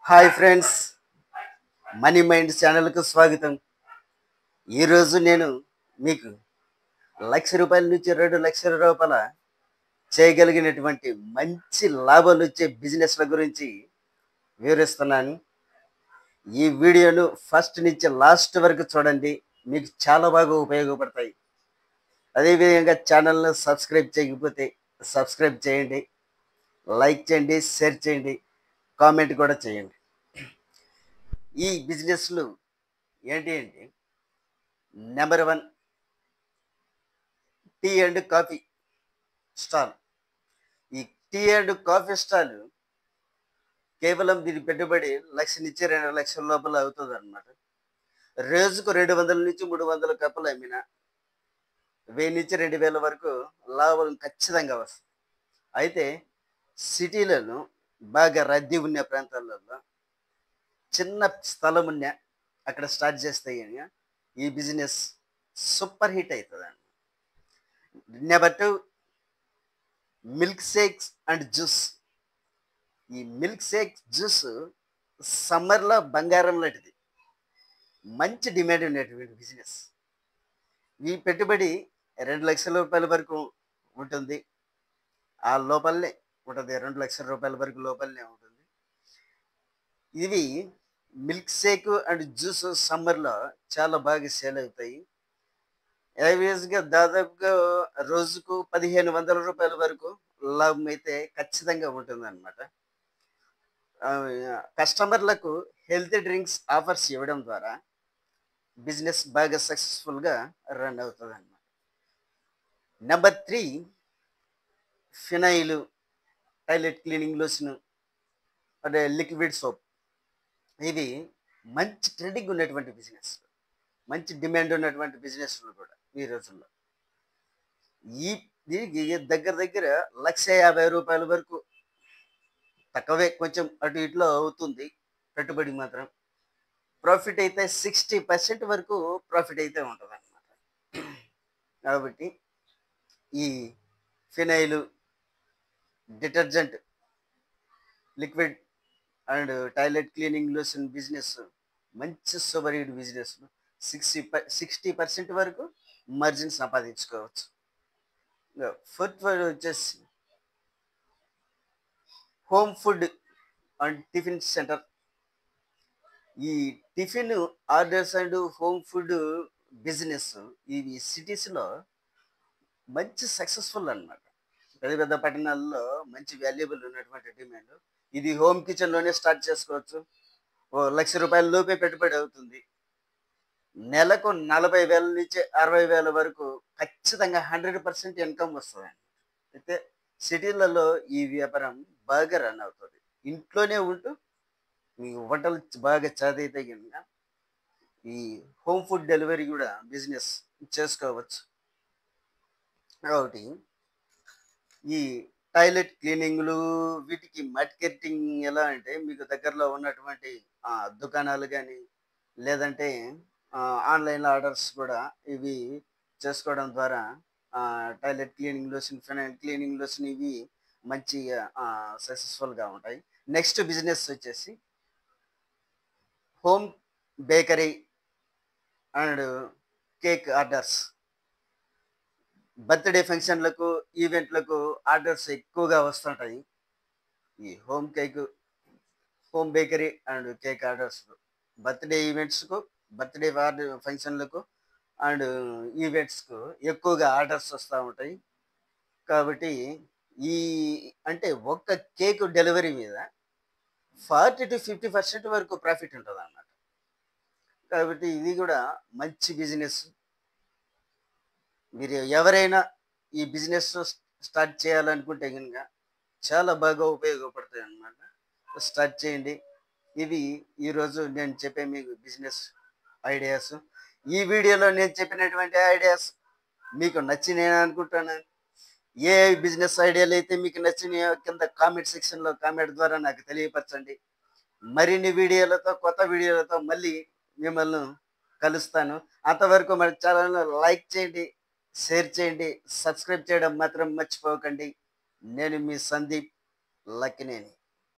Hi friends, money mind ఛానల్కు స్వాగతం. ఈరోజు నేను మీకు రూ. 1,00,000 నుంచి రూ. 2,00,000 చేయగలిగినటువంటి మంచి లాభాలు వచ్చే బిజినెస్ల గురించి వివరిస్తున్నాను. ఈ వీడియోను ఫస్ట్ నుంచి లాస్ట్ వరకు చూడండి, మీకు చాలా బాగా ఉపయోగపడతాయి. అదేవిధంగా ఛానల్ను సబ్స్క్రైబ్ చేయకపోతే సబ్స్క్రైబ్ చేయండి, లైక్ చేయండి, షేర్ చేయండి, కామెంట్ కూడా చేయండి. ఈ బిజినెస్లు ఏంటి అంటే, number 1 tea and coffee stall. ఈ టీ అండ్ కాఫీ స్టాల్ కేవలం దీని పెట్టుబడి 1,00,000 నుంచి 2,00,000 లోపల అవుతుంది అనమాట. రోజుకు 200 నుంచి 300 కప్పులు అమ్మిన 1000 నుంచి 2,000 వరకు లాభం ఖచ్చితంగా వస్తుంది. అయితే సిటీలలో బాగా రద్దీ ఉన్న ప్రాంతాలలో చిన్న స్థలం ఉన్న అక్కడ స్టార్ట్ చేస్తే కనుక ఈ బిజినెస్ సూపర్ హిట్ అవుతుంది అండి. Number 2 milk shakes and juice. ఈ మిల్క్ షేక్ జ్యూస్ సమ్మర్లో బంగారం లాంటిది, మంచి డిమాండ్ ఉన్నటువంటి బిజినెస్. ఈ పెట్టుబడి రూ. 2,00,000 వరకు ఉంటుంది. ఆ లోపలనే ఉంటుంది, రూ. 2,00,000 వరకు లోపలనే ఉంటుంది. ఇవి మిల్క్ షేక్ అండ్ జ్యూస్ సమ్మర్లో చాలా బాగా సేల్ అవుతాయి. యావరేజ్గా దాదాపుగా రోజుకు రూ. 1,500 వరకు లాభం అయితే ఖచ్చితంగా ఉంటుందన్నమాట. కస్టమర్లకు హెల్తీ డ్రింక్స్ ఆఫర్స్ ఇవ్వడం ద్వారా బిజినెస్ బాగా సక్సెస్ఫుల్గా రన్ అవుతుంది అన్నమాట. Number 3 phenyl, toilet cleaning lotion, అంటే లిక్విడ్ సోప్. ఇవి మంచి ట్రెండింగ్ ఉన్నటువంటి బిజినెస్, మంచి డిమాండ్ ఉన్నటువంటి బిజినెస్లు కూడా ఈ రోజుల్లో. ఈ దీనికి దగ్గర దగ్గర రూ. 1,50,000 వరకు, తక్కువే, కొంచెం అటు ఇట్లో అవుతుంది పెట్టుబడి మాత్రం. ప్రాఫిట్ అయితే 60% వరకు ప్రాఫిట్ అయితే ఉంటుంది అనమాట. కాబట్టి ఈ phenyl, detergent, liquid and toilet cleaning lotion business మంచి సూపర్ హిట్ బిజినెస్. 60% వరకు మార్జిన్ సంపాదించుకోవచ్చు. ఫోర్త్ వచ్చేసి home food and tiffin centre. ఈ tiffin orders and home food business ఇవి సిటీస్లో మంచి సక్సెస్ఫుల్ అన్నమాట. పెద్ద పెద్ద పట్టణాల్లో మంచి వాల్యుబుల్ ఉన్నటువంటి డిమాండ్. ఇది హోమ్ కిచెన్లోనే స్టార్ట్ చేసుకోవచ్చు. రూ. 1,00,000 లోపే పెట్టుబడి అవుతుంది. నెలకు 40,000 నుంచి 60,000 వరకు ఖచ్చితంగా 100% ఇన్కమ్ వస్తుంది. అయితే సిటీలలో ఈ వ్యాపారం బాగా రన్ అవుతుంది. ఇంట్లోనే ఉంటూ మీ వంటలు బాగా చదివితే కనుక ఈ హోమ్ ఫుడ్ డెలివరీ కూడా బిజినెస్ చేసుకోవచ్చు. కాబట్టి ఈ టాయిలెట్ క్లీనింగ్లు వీటికి మార్కెటింగ్ ఎలా అంటే, మీకు దగ్గరలో ఉన్నటువంటి దుకాణాలు కానీ, లేదంటే ఆన్లైన్ ఆర్డర్స్ కూడా ఇవి చేసుకోవడం ద్వారా toilet cleaning lotion, phenyl cleaning lotion ఇవి మంచిగా సక్సెస్ఫుల్గా ఉంటాయి. నెక్స్ట్ బిజినెస్ వచ్చేసి home bakery and cake orders. Birthday ఫంక్షన్లకు, ఈవెంట్లకు ఆర్డర్స్ ఎక్కువగా వస్తుంటాయి. ఈ home bakery and cake orders birthday ఈవెంట్స్కు, బర్త్డే ఫంక్షన్లకు అండ్ ఈవెంట్స్కు ఎక్కువగా ఆర్డర్స్ వస్తూ ఉంటాయి. కాబట్టి ఈ అంటే ఒక్క కేక్ డెలివరీ మీద 40 to 50% వరకు ప్రాఫిట్ ఉంటుంది అన్నమాట. కాబట్టి ఇది కూడా మంచి బిజినెస్. మీరు ఎవరైనా ఈ బిజినెస్ స్టార్ట్ చేయాలనుకుంటే కనుక చాలా బాగా ఉపయోగపడతాయి అన్నమాట. స్టార్ట్ చేయండి. ఇవి ఈరోజు నేను చెప్పే మీకు బిజినెస్ ఐడియాస్. ఈ వీడియోలో నేను చెప్పినటువంటి ఐడియాస్ మీకు నచ్చినాయి అనుకుంటున్నాను. ఏ బిజినెస్ ఐడియాలు అయితే మీకు నచ్చినాయో కింద కామెంట్ సెక్షన్లో కామెంట్ ద్వారా నాకు తెలియపరచండి. మరిన్ని వీడియోలతో, కొత్త వీడియోలతో మళ్ళీ మిమ్మల్ని కలుస్తాను. అంతవరకు మన ఛానల్ను లైక్ చేయండి, షేర్ చేయండి, సబ్స్క్రైబ్ చేయడం మాత్రం మర్చిపోకండి. నేను మీ సందీప్ లక్కినేని.